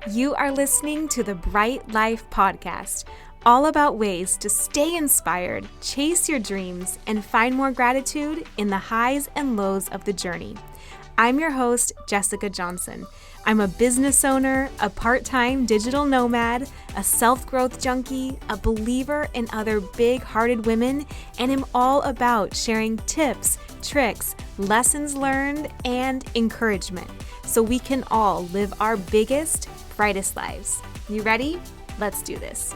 You are listening to the Bright Life Podcast, all about ways to stay inspired, chase your dreams, and find more gratitude in the highs and lows of the journey. I'm your host, Jessica Johnson. I'm a business owner, a part-time digital nomad, a self-growth junkie, a believer in other big-hearted women, and am all about sharing tips, tricks, lessons learned, and encouragement so we can all live our biggest, brightest lives. You ready? Let's do this.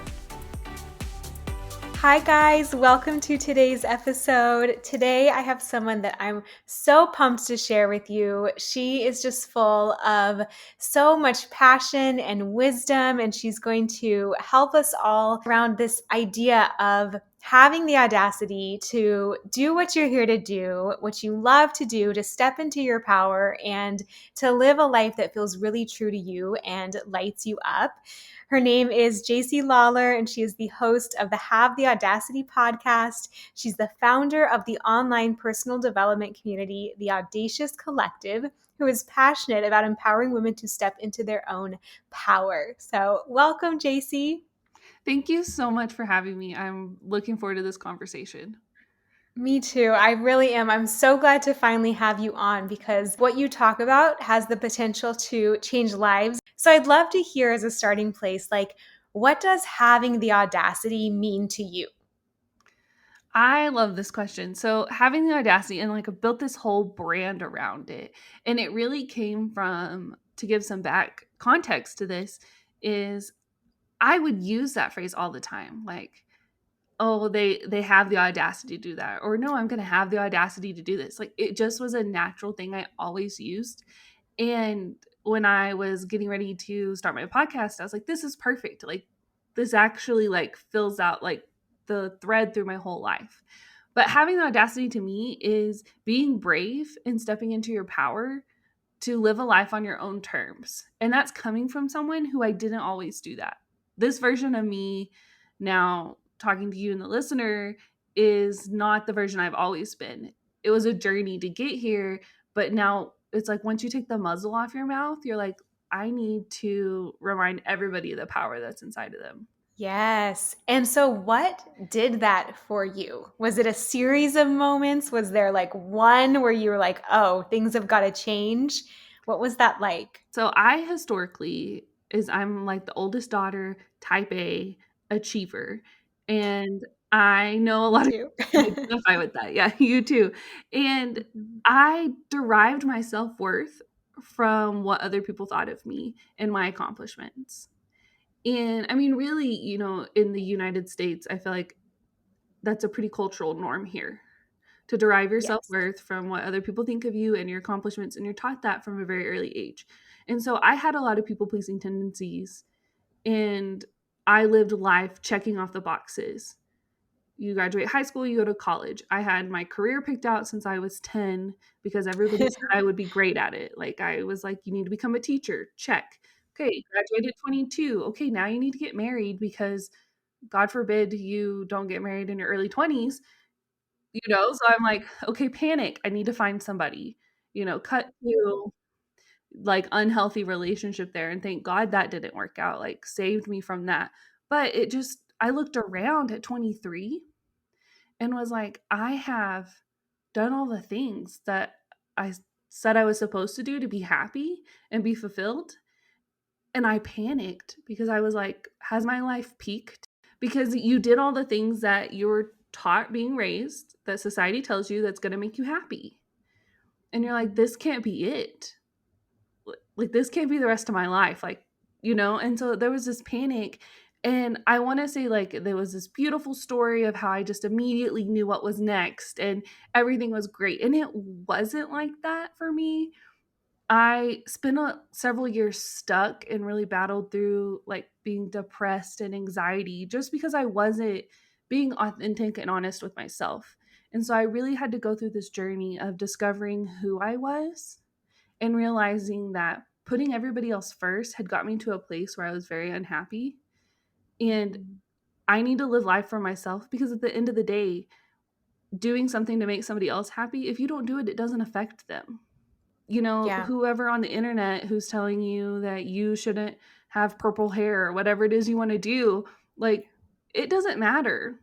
Hi guys, welcome to today's episode. Today I have someone that I'm so pumped to share with you. She is just full of so much passion and wisdom, and she's going to help us all around this idea of having the audacity to do what you're here to do, what you love to do, to step into your power and to live a life that feels really true to you and lights you up. Her name is Jacy Lawler, and she is the host of the Have the Audacity Podcast. She's the founder of the online personal development community, the Audacious Collective, who is passionate about empowering women to step into their own power. So welcome, Jacy. Thank you so much for having me. I'm looking forward to this conversation. Me too. I really am. I'm so glad to finally have you on because what you talk about has the potential to change lives. So I'd love to hear as a starting place, like, what does having the audacity mean to you? I love this question. So, having the audacity and I've built this whole brand around it. And it really came from, to give some back context to this, is I would use that phrase all the time. Oh, they have the audacity to do that. Or no, I'm going to have the audacity to do this. It just was a natural thing I always used. And when I was getting ready to start my podcast, I was like, this is perfect. This actually fills out the thread through my whole life. But having the audacity to me is being brave and stepping into your power to live a life on your own terms. And that's coming from someone who I didn't always do that. This version of me now talking to you and the listener is not the version I've always been. It was a journey to get here, but now it's like once you take the muzzle off your mouth, you're like, I need to remind everybody of the power that's inside of them. Yes. And so what did that for you? Was it a series of moments? Was there one where you were like, oh, things have got to change? What was that like? So I historically I'm like the oldest daughter, type A, achiever. And I know a lot of Too. people identify with that. Yeah, you too. And I derived my self-worth from what other people thought of me and my accomplishments. And I mean, really, in the United States, I feel like that's a pretty cultural norm here to derive your Yes. self-worth from what other people think of you and your accomplishments, and you're taught that from a very early age. And so I had a lot of people-pleasing tendencies, and I lived life checking off the boxes. You graduate high school, you go to college. I had my career picked out since I was 10 because everybody said I would be great at it. I was like, you need to become a teacher. Check. Okay, graduated 22. Okay, now you need to get married because God forbid you don't get married in your early 20s. So I'm like, okay, panic. I need to find somebody, cut to unhealthy relationship there. And thank God that didn't work out, saved me from that. But I looked around at 23 and was like, I have done all the things that I said I was supposed to do to be happy and be fulfilled. And I panicked because I was like, has my life peaked? Because you did all the things that you were taught being raised, that society tells you that's going to make you happy. And you're like, this can't be it. This can't be the rest of my life. And so there was this panic. And I want to say, there was this beautiful story of how I just immediately knew what was next and everything was great. And it wasn't like that for me. I spent several years stuck and really battled through being depressed and anxiety just because I wasn't being authentic and honest with myself. And so I really had to go through this journey of discovering who I was and realizing that putting everybody else first had got me to a place where I was very unhappy. And I need to live life for myself because at the end of the day, doing something to make somebody else happy, if you don't do it, it doesn't affect them. Yeah. Whoever on the internet who's telling you that you shouldn't have purple hair or whatever it is you want to do. Like, it doesn't matter.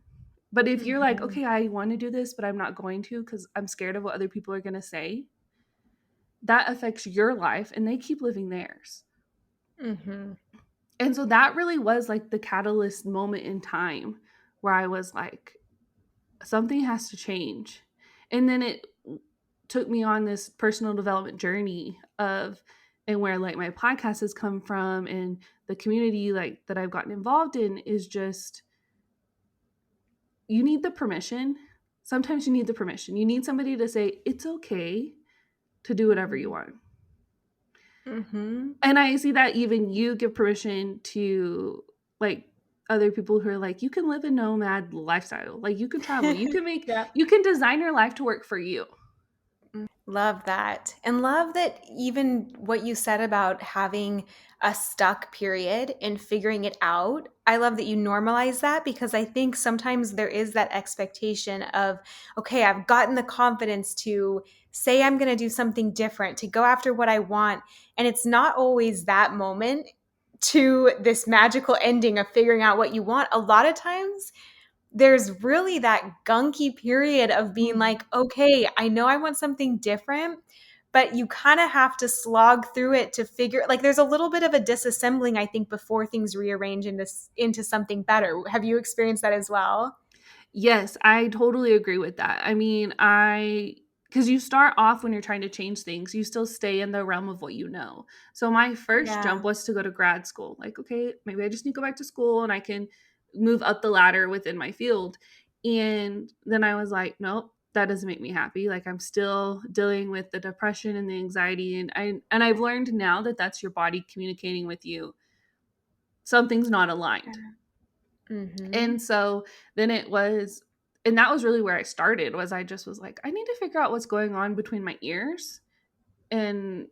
But if you're like, Mm-hmm. okay, I want to do this, but I'm not going to because I'm scared of what other people are going to say, that affects your life and they keep living theirs. Mm-hmm. And so that really was like the catalyst moment in time where I was like, something has to change. And then it took me on this personal development journey of, and where like my podcast has come from and the community like that I've gotten involved in is just, you need the permission. Sometimes you need the permission. You need somebody to say it's okay to do whatever you want. Mm-hmm. And I see that even you give permission to like other people who are like, you can live a nomad lifestyle. Like you can travel, you can make, Yeah. you can design your life to work for you. Love that. And love that even what you said about having a stuck period and figuring it out. I love that you normalize that because I think sometimes there is that expectation of, okay, I've gotten the confidence to say I'm going to do something different, to go after what I want. And it's not always that moment to this magical ending of figuring out what you want. A lot of times, there's really that gunky period of being like, okay, I know I want something different, but you kind of have to slog through it to figure, like there's a little bit of a disassembling, I think, before things rearrange into something better. Have you experienced that as well? Yes, I totally agree with that. I mean, because you start off when you're trying to change things, you still stay in the realm of what you know. So my first jump Yeah. was to go to grad school. Like, okay, maybe I just need to go back to school and I can move up the ladder within my field. And then I was like, nope, that doesn't make me happy. Like I'm still dealing with the depression and the anxiety and I've learned now that that's your body communicating with you. Something's not aligned. Mm-hmm. And so then it was, and that was really where I started, was I just was like, I need to figure out what's going on between my ears and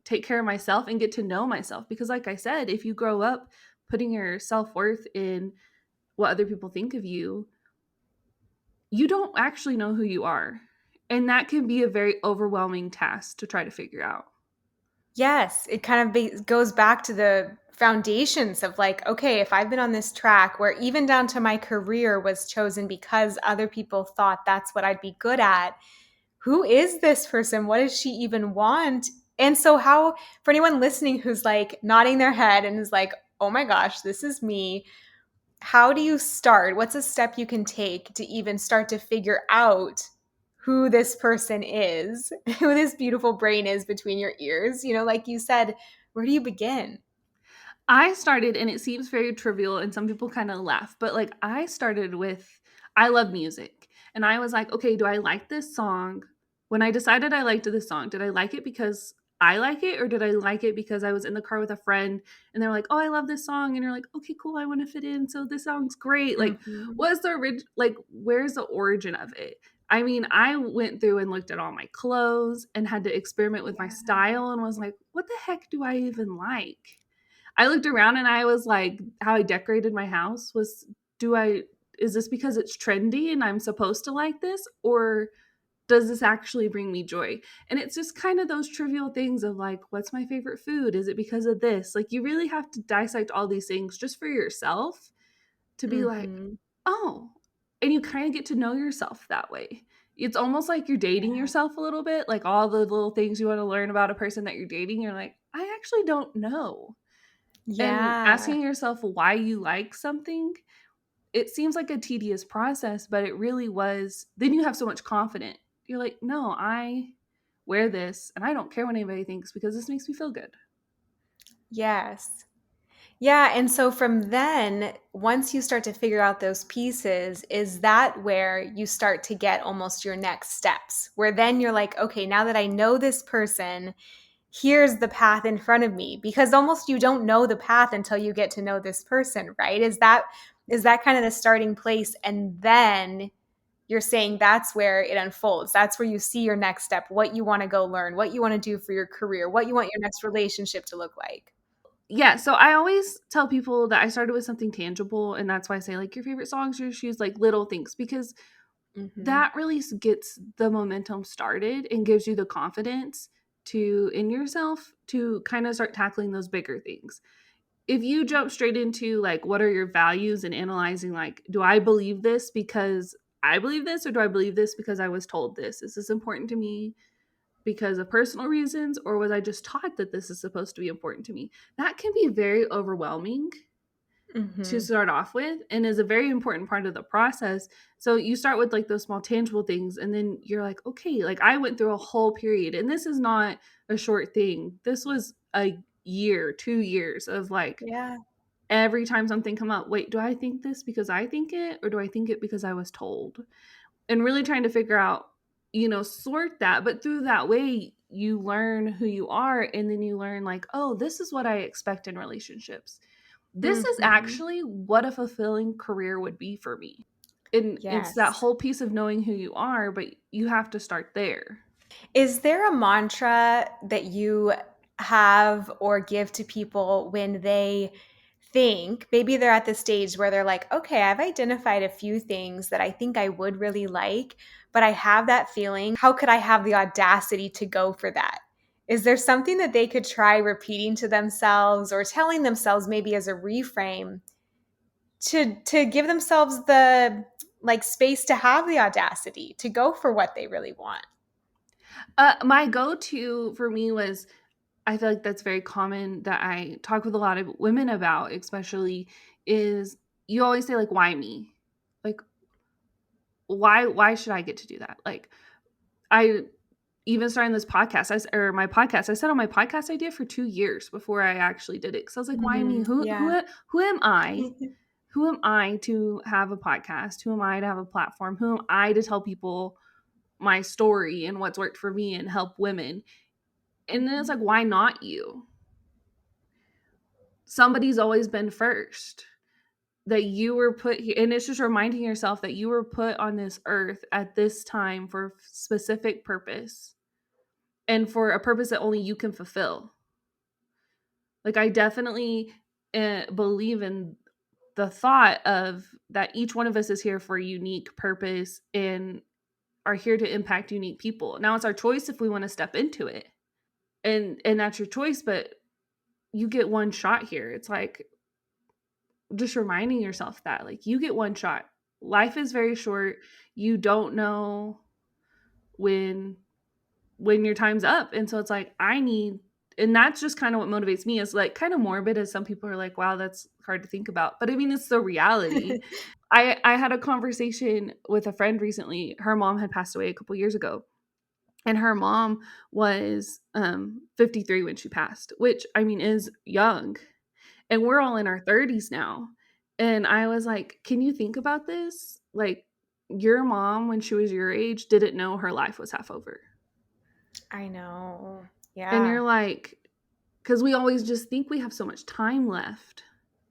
take care of myself and get to know myself. Because like I said, if you grow up putting your self-worth in what other people think of you, you don't actually know who you are. And that can be a very overwhelming task to try to figure out. Yes, it kind of goes back to the foundations of like, okay, if I've been on this track where even down to my career was chosen because other people thought that's what I'd be good at, who is this person? What does she even want? And so, how, for anyone listening who's like nodding their head and is like, oh my gosh, this is me, how do you start? What's a step you can take to even start to figure out who this person is, who this beautiful brain is between your ears? You know, like you said, where do you begin? I started, and it seems very trivial, and some people kind of laugh, but like I started with, I love music. And I was like, okay, do I like this song? When I decided I liked this song, did I like it because I like it, or did I like it because I was in the car with a friend and they're like, oh, I love this song. And you're like, okay, cool, I want to fit in. So this song's great. Like, Mm-hmm. what's the like, where's the origin of it? I mean, I went through and looked at all my clothes and had to experiment with my style and was like, what the heck do I even like? I looked around and I was like, how I decorated my house was, is this because it's trendy and I'm supposed to like this? Or does this actually bring me joy? And it's just kind of those trivial things of like, what's my favorite food? Is it because of this? Like, you really have to dissect all these things just for yourself to be like, Mm-hmm. oh, and you kind of get to know yourself that way. It's almost like you're dating Yeah. yourself a little bit, like all the little things you want to learn about a person that you're dating. You're like, I actually don't know. And Yeah. asking yourself why you like something, it seems like a tedious process, but it really was. Then you have so much confidence. You're like, no, I wear this and I don't care what anybody thinks because this makes me feel good. Yes. Yeah, and so from then, once you start to figure out those pieces, is that where you start to get almost your next steps? Where then you're like, okay, now that I know this person, here's the path in front of me. Because almost you don't know the path until you get to know this person, right? Is that kind of the starting place? And then you're saying that's where it unfolds. That's where you see your next step, what you want to go learn, what you want to do for your career, what you want your next relationship to look like. Yeah, so I always tell people that I started with something tangible, and that's why I say like your favorite songs, your shoes, like little things, because Mm-hmm. that really gets the momentum started and gives you the confidence to in yourself to kind of start tackling those bigger things. if you jump straight into like what are your values and analyzing like, do I believe this because I believe this, or do I believe this because I was told this? Is this important to me because of personal reasons, or was I just taught that this is supposed to be important to me? That can be very overwhelming to Mm-hmm. start off with, and is a very important part of the process. So you start with like those small tangible things, and then you're like, okay, like I went through a whole period, and this is not a short thing. This was a year, 2 years of like Yeah. every time something come up, wait, do I think this because I think it, or do I think it because I was told? And really trying to figure out, sort that. But through that way, you learn who you are, and then you learn like, oh, this is what I expect in relationships. This is Mm-hmm. actually what a fulfilling career would be for me. And it's that Yes. whole piece of knowing who you are, but you have to start there. Is there a mantra that you have or give to people when they think maybe they're at the stage where they're like, okay, I've identified a few things that I think I would really like, but I have that feeling. How could I have the audacity to go for that? Is there something that they could try repeating to themselves or telling themselves maybe as a reframe to give themselves the like space to have the audacity to go for what they really want? My go-to for me was, I feel like that's very common that I talk with a lot of women about, especially, is you always say like, why me? Like, why should I get to do that? Like, I even starting this podcast, or my podcast, I sat on my podcast idea for 2 years before I actually did it. Cause I was like, why me? Mhm. Yeah. Who am I? Who am I to have a podcast? Who am I to have a platform? Who am I to tell people my story and what's worked for me and help women? And then it's Mhm. like, why not you? Somebody's always been first. That you were put here, and it's just reminding yourself that you were put on this earth at this time for a specific purpose, and for a purpose that only you can fulfill. Like, I definitely believe in the thought of that each one of us is here for a unique purpose and are here to impact unique people. Now it's our choice if we want to step into it. And that's your choice, but you get one shot here. It's like just reminding yourself that like you get one shot. Life is very short. You don't know when your time's up. And so it's like I need, and that's just kind of what motivates me, is like kind of morbid, as some people are like, wow, that's hard to think about. But I mean, it's the reality. I had a conversation with a friend recently. Her mom had passed away a couple years ago. And her mom was 53 when she passed, which I mean is young. And we're all in our 30s now. And I was like, can you think about this? Like, your mom, when she was your age, didn't know her life was half over. I know. And Yeah. you're like, because we always just think we have so much time left.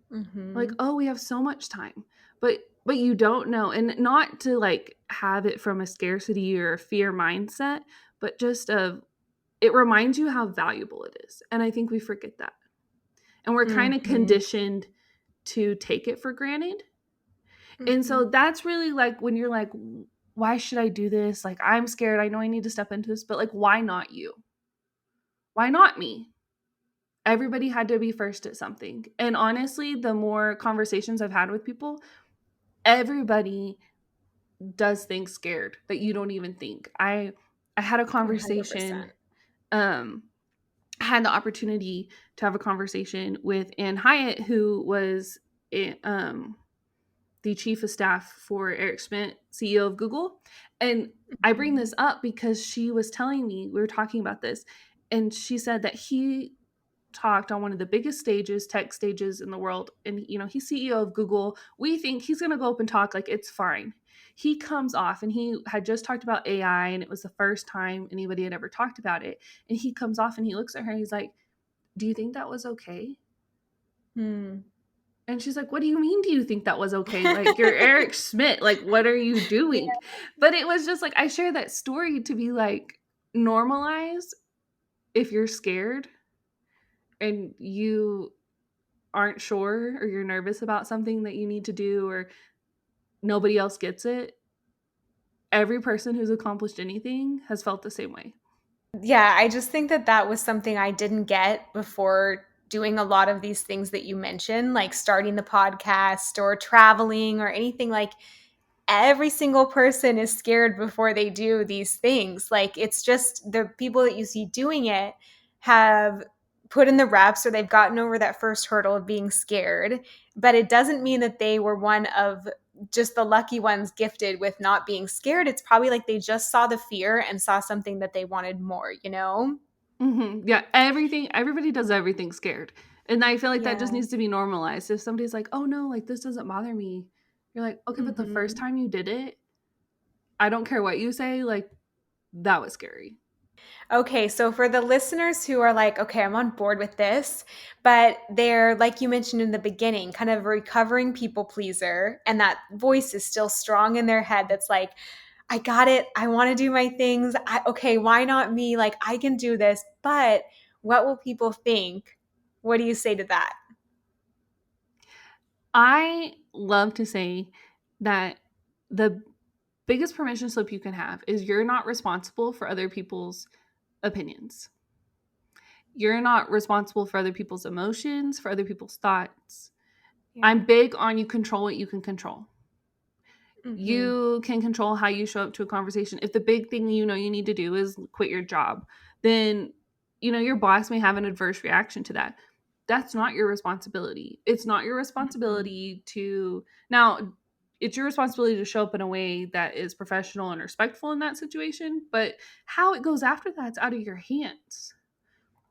Like, Mhm. oh, we have so much time. But you don't know. And not to like have it from a scarcity or a fear mindset, but just of it reminds you how valuable it is. And I think we forget that. And we're kind of Mhm. conditioned to take it for granted. And Mhm. so that's really like when you're like, why should I do this? Like, I'm scared. I know I need to step into this, but like, why not you? Why not me? Everybody had to be first at something. And honestly, the more conversations I've had with people, everybody does things scared that you don't even think. I had a conversation, 100%. um I had the opportunity to have a conversation with Ann Hyatt, who was um the chief of staff for Eric Schmidt, CEO of Google. And I bring Mhm. this up because she was telling me, we were talking about this, and she said that he talked on one of the biggest stages, tech stages in the world. And, he's CEO of Google. We think he's going to go up and talk like it's fine. He comes off, and he had just talked about AI, and it was the first time anybody had ever talked about it. And he comes off and he looks at her and he's like, do you think that was okay? Hmm. And she's like, what do you mean, do you think that was okay? Like, you're Eric Schmidt. Like, what are you doing? Yeah. But it was just like, I share that story to be like, normalize if you're scared and you aren't sure, or you're nervous about something that you need to do, or nobody else gets it. Every person who's accomplished anything has felt the same way. Yeah, I just think that that was something I didn't get before doing a lot of these things that you mentioned, like starting the podcast or traveling or anything, like every single person is scared before they do these things. Like it's just the people that you see doing it have put in the reps or they've gotten over that first hurdle of being scared. But it doesn't mean that they were one of just the lucky ones gifted with not being scared. It's probably like they just saw the fear and saw something that they wanted more, you know? Yeah, everybody does everything scared. And I feel like that just Yeah. needs to be normalized. If somebody's like, oh no, like this doesn't bother me, you're like, okay, but the first Mm-hmm. time you did it, I don't care what you say, like that was scary. Okay, so for the listeners who are like, okay, I'm on board with this, but they're, like you mentioned in the beginning, kind of a recovering people pleaser, and that voice is still strong in their head that's like, I got it. I want to do my things. Okay, why not me? Like, I can do this, but what will people think? What do you say to that? I love to say that the biggest permission slip you can have is you're not responsible for other people's opinions. You're not responsible for other people's emotions, for other people's thoughts. Yeah. I'm big on you control what you can control. Mm-hmm. You can control how you show up to a conversation. If the big thing you know you need to do is quit your job, then your boss may have an adverse reaction to that. That's not your responsibility. It's not your Mm-hmm. responsibility to now it's your responsibility to show up in a way that is professional and respectful in that situation, but how it goes after that's out of your hands.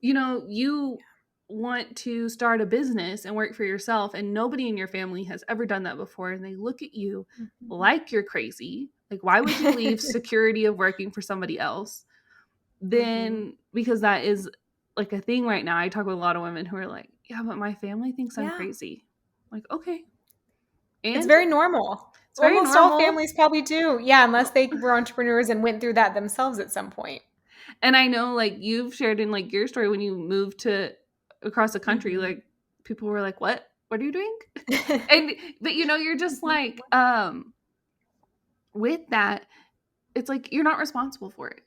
You want to start a business and work for yourself, and nobody in your family has ever done that before, and they look at you like you're crazy. Like, why would you leave security of working for somebody else? Mm-hmm. Then, because that is like a thing right now, I talk with a lot of women who are like, yeah, but my family thinks I'm Yeah. crazy. Like, okay. It's And very normal. it's very Almost all normal. families probably do. Yeah, unless they were entrepreneurs and went through that themselves at some point. And I know, like, you've shared in like your story when you moved to across the country, Mm-hmm. like people were like, what are you doing? And but you're just like, with that, it's like you're not responsible for it.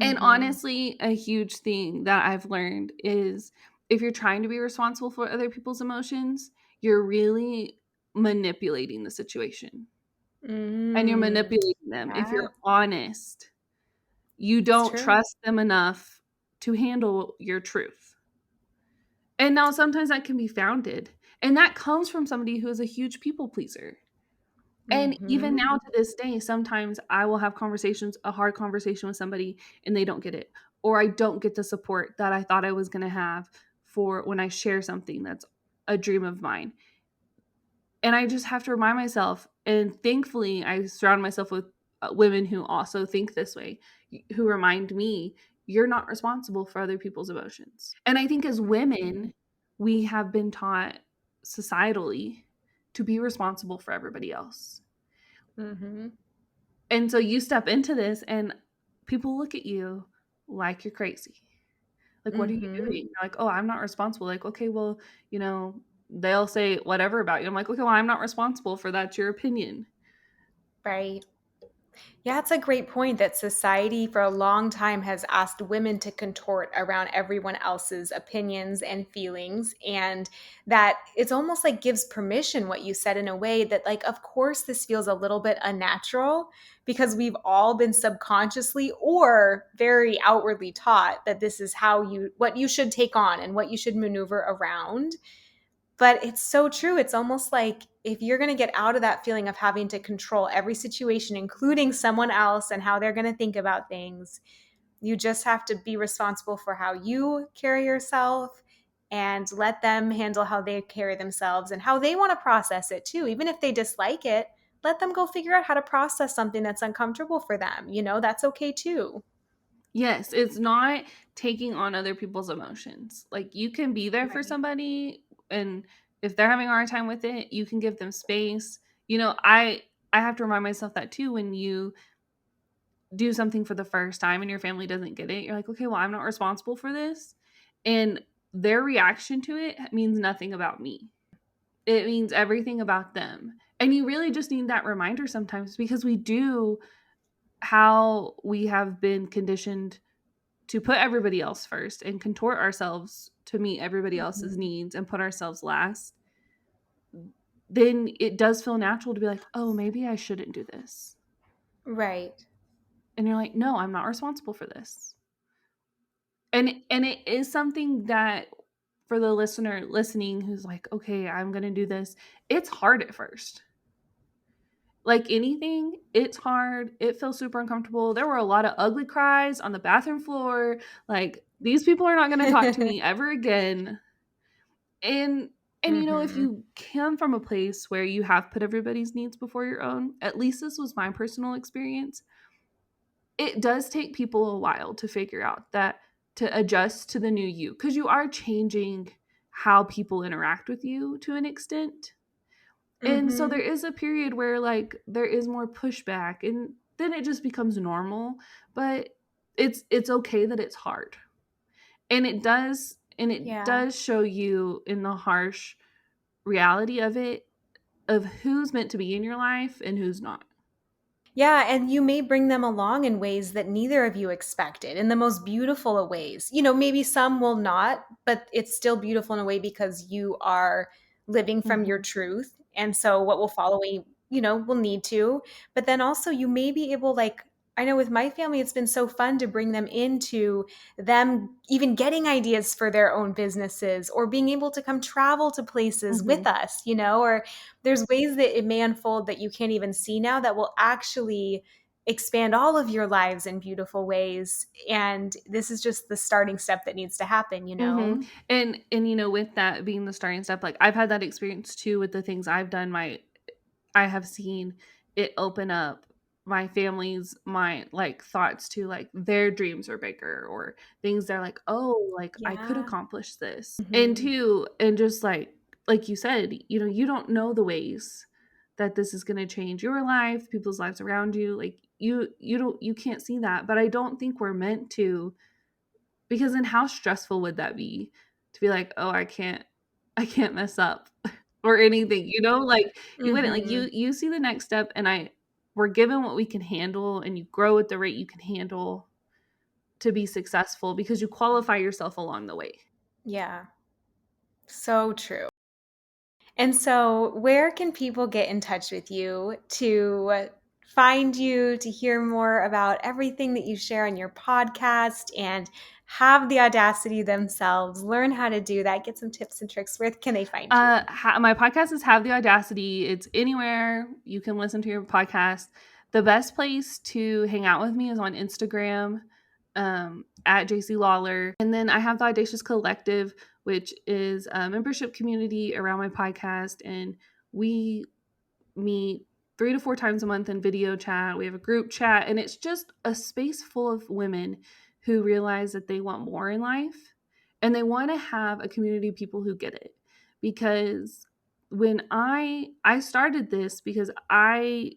And Mm-hmm. honestly, a huge thing that I've learned is if you're trying to be responsible for other people's emotions, you're really manipulating the situation. And you're Mm. manipulating them. If Yeah, you're honest, you it's don't true. trust them enough to handle your truth. And now sometimes that can be founded. And that comes from somebody who is a huge people pleaser. And even Mm-hmm. now to this day, sometimes I will have a hard conversation with somebody and they don't get it. Or I don't get the support that I thought I was going to have for when I share something that's a dream of mine. And I just have to remind myself. And thankfully, I surround myself with women who also think this way, who remind me, you're not responsible for other people's emotions. And I think as women, we have been taught societally to be responsible for everybody else. Mm-hmm. And so you step into this and people look at you like you're crazy. Like, what are you Mm-hmm. doing? You're like, oh, I'm not responsible. Like, okay, well, they'll say whatever about you. I'm like, okay, well, I'm not responsible for that. It's your opinion. Right. Yeah, it's a great point that society for a long time has asked women to contort around everyone else's opinions and feelings. And that it's almost like gives permission, what you said, in a way that, like, of course, this feels a little bit unnatural because we've all been subconsciously or very outwardly taught that this is what you should take on and what you should maneuver around. But it's so true. It's almost like if you're going to get out of that feeling of having to control every situation, including someone else and how they're going to think about things, you just have to be responsible for how you carry yourself and let them handle how they carry themselves and how they want to process it too. Even if they dislike it, let them go figure out how to process something that's uncomfortable for them. That's okay too. Yes, it's not taking on other people's emotions. Like, you can be there for Right. somebody, and if they're having a hard time with it, you can give them space. I have to remind myself that too when you do something for the first time and your family doesn't get it. You're like, okay, well, I'm not responsible for this. And their reaction to it means nothing about me. It means everything about them. And you really just need that reminder sometimes because we do how we have been conditioned to put everybody else first and contort ourselves to meet everybody else's needs and put ourselves last, then it does feel natural to be like, oh, maybe I shouldn't do this. Right. And you're like, no, I'm not responsible for this. And it is something that for the listener listening who's like, okay, I'm going to do this. It's hard at first. Like anything, it's hard. It feels super uncomfortable. There were a lot of ugly cries on the bathroom floor. Like, these people are not going to talk to me ever again. And you know, if you come from a place where you have put everybody's needs before your own, at least this was my personal experience, it does take people a while to figure out that, to adjust to the new you, because you are changing how people interact with you to an extent. And so there is a period where like there is more pushback, and then it just becomes normal. But it's okay that it's hard. And it does show you in the harsh reality of it, of who's meant to be in your life and who's not. Yeah, and you may bring them along in ways that neither of you expected, in the most beautiful of ways. You know, maybe some will not, but it's still beautiful in a way because you are living from your truth. And so what will follow, will need to. But then also you may be able, like, I know with my family, it's been so fun to bring them into them even getting ideas for their own businesses, or being able to come travel to places with us, or there's ways that it may unfold that you can't even see now that will actually expand all of your lives in beautiful ways. And this is just the starting step that needs to happen. And you know, with that being the starting step, like I've had that experience too with the things I've done. I have seen it open up my family's mind, like thoughts to like their dreams are bigger, or things they're like, oh, like I could accomplish this. And just like you said, you know, you don't know the ways that this is going to change your life, people's lives around you. Like you can't see that. But I don't think we're meant to, because then how stressful would that be to be like, oh, I can't mess up or anything, you know, like you wouldn't, like you see the next step, and we're given what we can handle, and you grow at the rate you can handle to be successful because you qualify yourself along the way. Yeah. So true. And so where can people get in touch with you to find you, to hear more about everything that you share on your podcast, and have the audacity themselves, learn how to do that, get some tips and tricks? Where can they find you? My podcast is Have the Audacity. It's anywhere you can listen to your podcast. The best place to hang out with me is on Instagram, at Jacy Lawler. And then I have the Audacious Collective, which is a membership community around my podcast. And we meet 3 to 4 times a month in video chat. We have a group chat, and it's just a space full of women who realize that they want more in life, and they want to have a community of people who get it. Because when I started this because I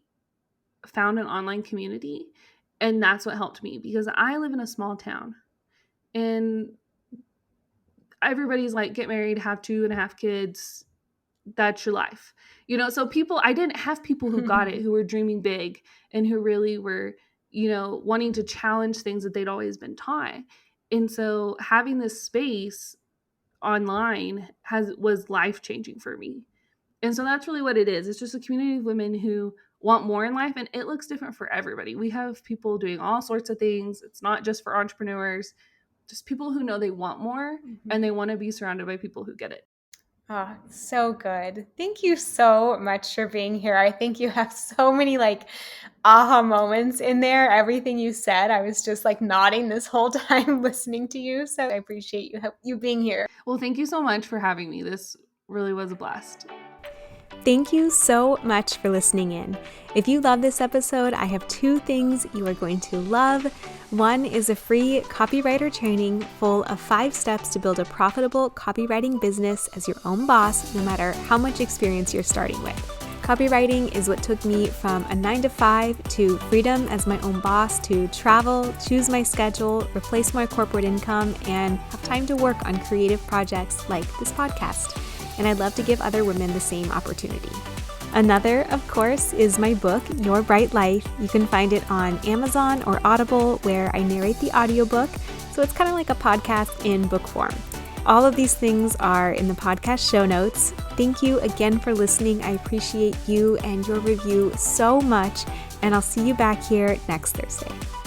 found an online community, and that's what helped me, because I live in a small town and everybody's like, get married, have 2.5 kids, that's your life, you know. So I didn't have people who got it, who were dreaming big, and who really were, you know, wanting to challenge things that they'd always been taught. And so having this space online was life-changing for me. And so that's really what it is. It's just a community of women who want more in life, and it looks different for everybody. We have people doing all sorts of things. It's not just for entrepreneurs, just people who know they want more, and they want to be surrounded by people who get it. Oh, so good. Thank you so much for being here. I think you have so many like aha moments in there. Everything you said, I was just like nodding this whole time listening to you. So I appreciate you being here. Well, thank you so much for having me. This really was a blast. Thank you so much for listening in. If you love this episode, I have 2 things you are going to love. One is a free copywriter training full of 5 steps to build a profitable copywriting business as your own boss, no matter how much experience you're starting with. Copywriting is what took me from a 9-to-5 to freedom as my own boss, to travel, choose my schedule, replace my corporate income, and have time to work on creative projects like this podcast. And I'd love to give other women the same opportunity. Another, of course, is my book, Your Bright Life. You can find it on Amazon or Audible, where I narrate the audiobook, so it's kind of like a podcast in book form. All of these things are in the podcast show notes. Thank you again for listening. I appreciate you and your review so much, and I'll see you back here next Thursday.